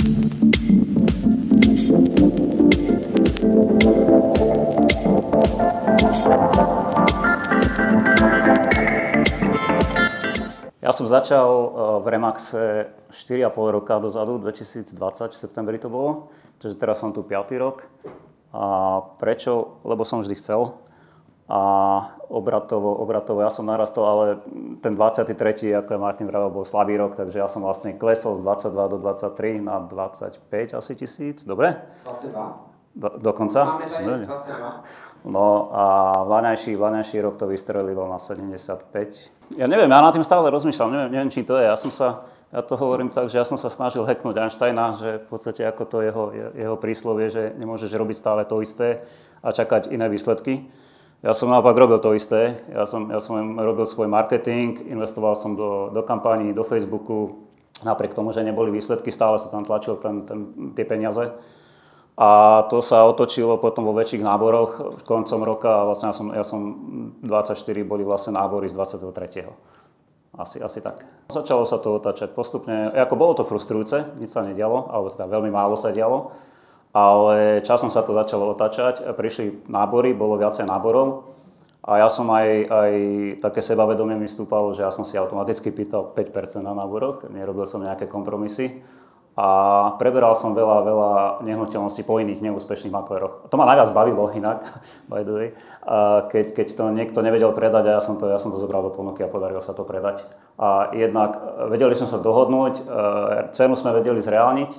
Ja som začal v Remaxe 4,5 roka dozadu, 2020, v septembri to bolo, čiže teraz som tu 5. rok. A prečo? Lebo som vždy chcel. A obratovo ja som narastol, ale ten 23., ako je Martin vravel, bol slabý rok, takže ja som vlastne klesol z 22 do 23 na 25 asi tisíc, dobre? 22. Dokonca? Máme tady 22. No a vlaňajší rok to vystrelilo na 75. Ja neviem, ja nad tým stále rozmýšľam, neviem či to je. Ja to hovorím tak, že ja som sa snažil hacknúť Einsteina, že v podstate ako to jeho príslovie, že nemôžeš robiť stále to isté a čakať iné výsledky. Ja som naopak robil to isté. Ja som robil svoj marketing, investoval som do kampaní, do Facebooku. Napriek tomu, že neboli výsledky, stále sa tam tlačil tie peniaze. A to sa otočilo potom vo väčších náboroch koncom roka a vlastne ja som 24 boli vlastne nábory z 23. Asi tak. Začalo sa to otáčať postupne, ako bolo to frustrujúce, nič sa nedialo, alebo teda veľmi málo sa dialo, ale časom sa to začalo otáčať, prišli nábory, bolo viacej náborov a ja som aj také sebavedomie mi stúpalo, že ja som si automaticky pýtal 5% na náboroch, nerobil som nejaké kompromisy. A preberal som veľa nehnuteľností po iných neúspešných makléroch. To ma najviac bavilo inak, by the way, keď to niekto nevedel predať a ja som to zobral do ponuky a podarilo sa to predať. A jednak vedeli sme sa dohodnúť, cenu sme vedeli zreálniť,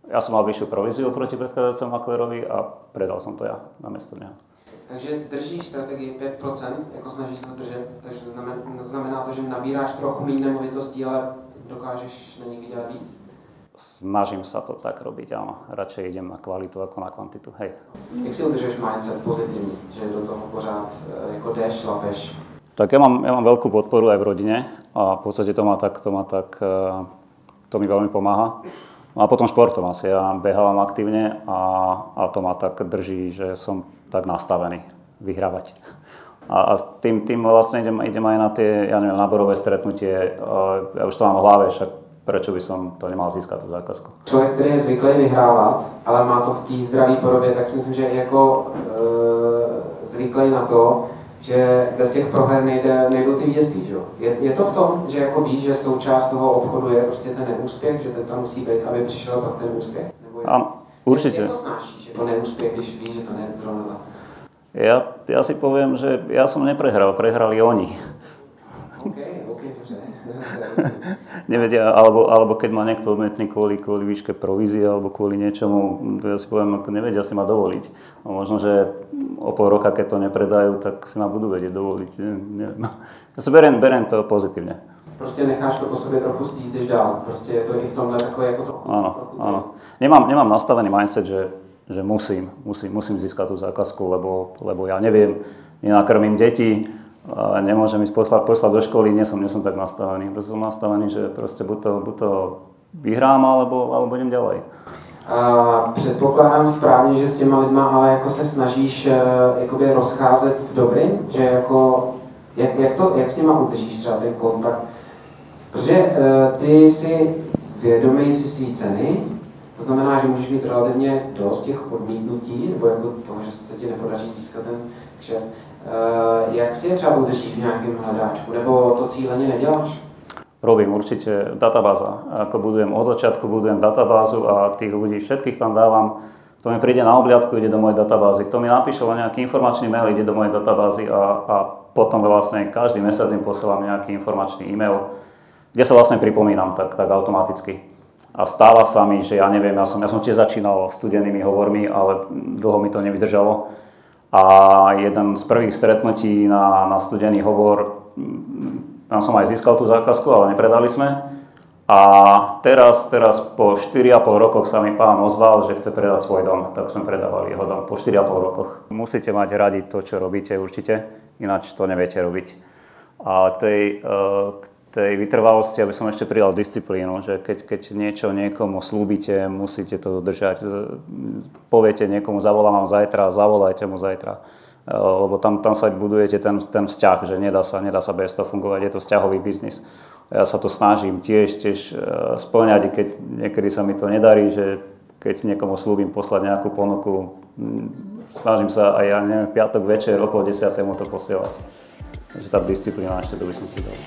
ja som mal vyššiu províziu proti predchádzajúcemu maklérovi a predal som to ja namiesto neho. Takže držíš strategii 5%, jako snažíš se držet, takže znamená to, že nabíráš trochu méně nemovitostí, ale dokážeš na nich dělat víc? Snažím sa to tak robiť, áno. Radšej idem na kvalitu ako na kvantitu, hej. Jak si udržuješ mindset pozitivní, že do toho pořád jako jdeš, šlapeš? Tak ja mám veľkú podporu aj v rodine a v podstate to mi veľmi pomáha. No a potom športom asi, ja behávam aktívne a to ma tak drží, že som tak nastavený vyhrávať. A tým vlastne idem aj na tie, ja neviem, náborové stretnutie, ja už to mám v hlave, však prečo by som to nemal získať, tú zákazku. Člověk, který je zvyklý vyhrávat, ale má to v té zdravé podobě, tak si myslím, že jako zvyklý na to, že bez těch proher nejdou ty vítězství, že jo? Je to v tom, že jako víš, že součást toho obchodu je prostě ten neúspěch, že ten tam musí být, aby přišel pak ten úspěch? Určite. Jak to snášíš, že to neúspěch, když víš, že to nedoronilo? Ja si poviem, že ja som neprehral, prehrali oni. OK, dobře. Nevedia, alebo keď ma niekto odmietne kvôli výške provízie alebo kvôli niečomu, ja si poviem, ako nevedia si ma dovoliť. A možno, že o pol roka, keď to nepredajú, tak si ma budú vedieť dovoliť. Neviem. Ja si beriem to pozitívne. Prostě necháš to po sobě trochu stíst, jdeš dál. Prostě je to i v tomhle takové jako trochu. Áno. Nemám nastavený mindset, že musím získať tú zákazku, lebo ja neviem, nenakrmím deti, nemôžem ísť poslať do školy, nie som tak nastavený. Proste som nastavený, že proste buď to vyhrám, alebo idem ďalej. Předpokládám správně, že s těma lidma ale jako se snažíš jakoby rozcházet v dobrým, že jako jak s nima udržíš třeba ten kontakt, protože ty si vědomý si svý ceny, to znamená, že můžeš mít relativně dost těch odmítnutí, nebo jako toho, že se ti nepodaří získat ten kšeft. Jak si je třeba udržíš v nějakém hledáčku, nebo to cíleně neděláš? Robím určite databáza. Ako od začiatku budujem databázu a tých ľudí všetkých tam dávam. Kto mi príde na obliadku, ide do mojej databázy. Kto mi napíše nejaký informačný mail, ide do mojej databázy a potom vlastne každý mesiac im posielam nejaký informačný e-mail, kde sa vlastne pripomínam tak automaticky. A stáva sa mi, že ja neviem, ja som tiež začínal studenými hovormi, ale dlho mi to nevydržalo. A jeden z prvých stretnutí na studený hovor, tam som aj získal tú zákazku, ale nepredali sme. A teraz po 4,5 rokoch sa mi pán ozval, že chce predať svoj dom. Tak sme predávali jeho dom po 4,5 rokoch. Musíte mať radi to, čo robíte určite, ináč to neviete robiť. A k tej vytrvalosti, aby som ešte pridal disciplínu, že keď niečo niekomu slúbite, musíte to dodržať. Poviete niekomu, zavolám vám zajtra, zavolajte mu zajtra. Lebo tam sa budujete ten vzťah, že nedá sa bez toho fungovať, je to vzťahový biznis. Ja sa to snažím tiež spĺňať, keď niekedy sa mi to nedarí, že keď niekomu slúbim poslať nejakú ponuku, snažím sa aj, ja neviem, v piatok večer o 9:30 to posielať. Takže tá disciplína ešte to by som pridal.